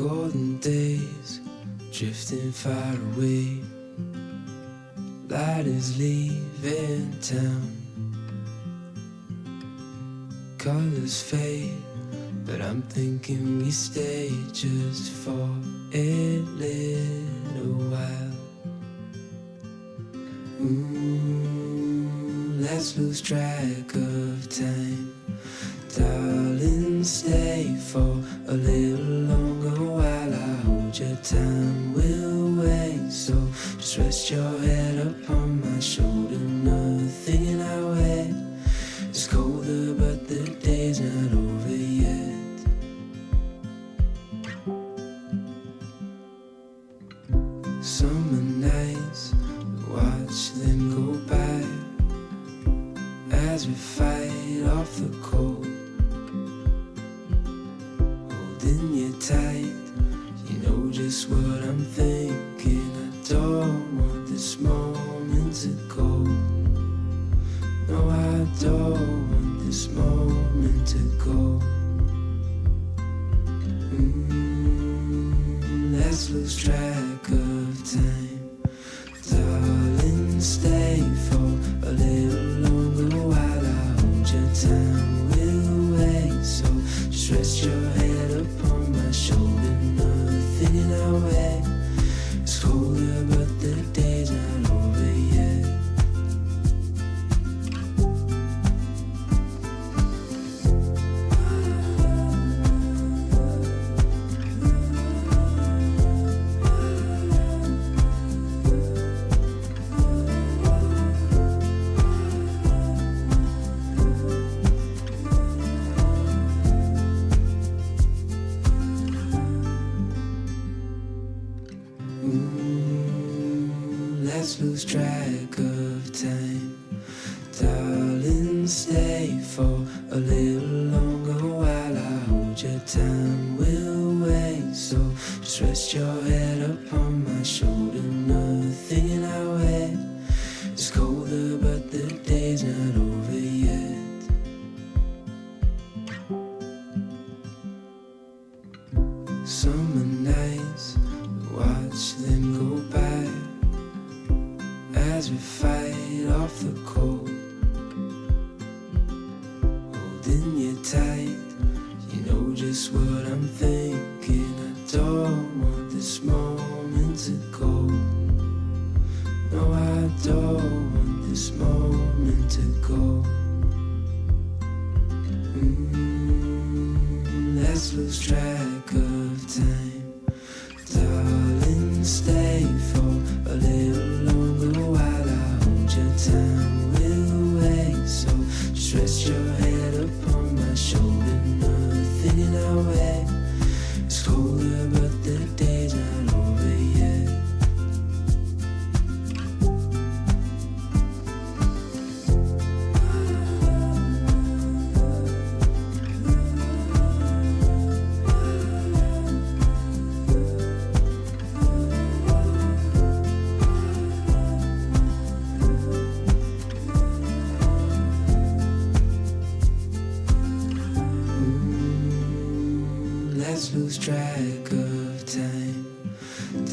golden days drifting far away. Light is leaving town. Colors fade, but I'm thinking we stay just for a little while. Let's lose track of time. Darling, stay for a little longer while I hold your time. We'll wait, so just rest your head upon my shoulder. Nothing in our way is colder, but the day's not over yet. Summer nights, watch them go by as we fight off the cold. Holding you tight, you know just what I'm thinking. I don't want this moment to go. No, I don't want this moment to go. Let's lose track of time. Darling, stay for a little longer while I hold your time. We'll wait, so just rest your head upon my shoulder. Nothing in our way is colder, but the day's not over yet. Let's lose track of time. Darling, stay for a little longer while I hold your time. We'll wait, so just rest your head upon my shoulder. Nothing in our way is colder, but the day's not over yet. Summer nights, watch them go by as we fight off the cold. Holding you tight, you know just what I'm thinking. I don't want this moment to go. No, I don't want this moment to go. Let's lose track of time. Darling, stay for a little longer while I hold your time. We'll wait, so just rest your head upon my shoulder. Nothing in our way is colder, but the day's not over yet. Let's lose track of time.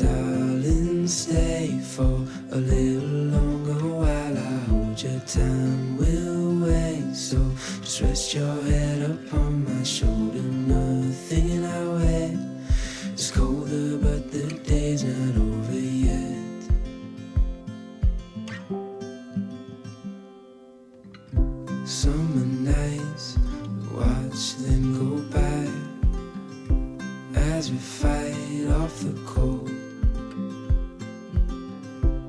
Darling, stay for a little longer while I hold your time. We'll wait, so just rest your head upon my shoulder. Nothing in our way is colder, but the day's not over yet. Summer nights, watch them go by as we fight off the cold.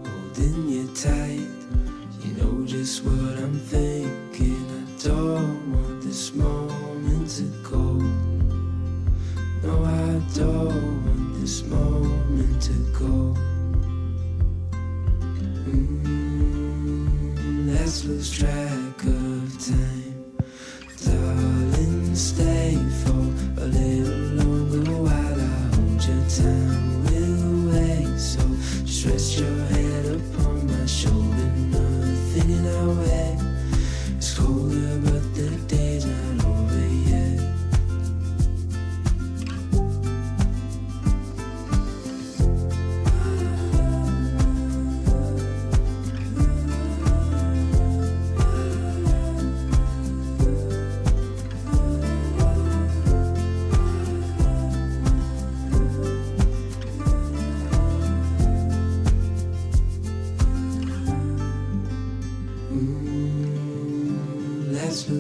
Holding you tight, you know just what I'm thinking. I don't want this moment to go. No, I don't want this moment to go. Let's lose track of time. Darling, stay for a little longer while I hold your time. We'll wait, so just rest your head upon my shoulder. Nothing in our way is colder, but the day's not over yet.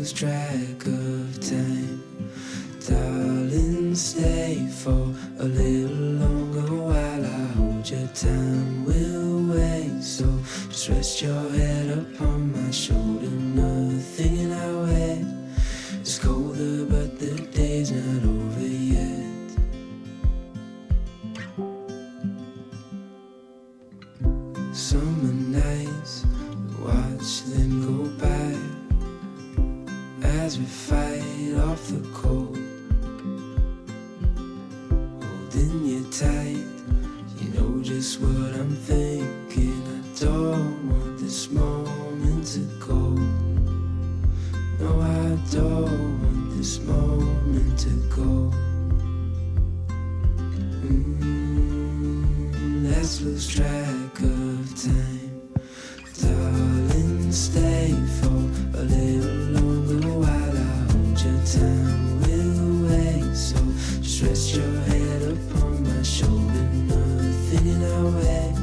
lose track of time. Darling, stay for a little longer while I hold your time will wait. So just rest your head upon my shoulder. Nothing in our head is colder, but the day's not over yet. Summer nights, watch them go by as we fight off the cold. Holding you tight, you know just what I'm thinking. I don't want this moment to go. No, I don't want this moment to go. Let's lose track of time. Darling, stay for a little longer while I hold your time will wait. So just rest your head upon my shoulder. Nothing in our way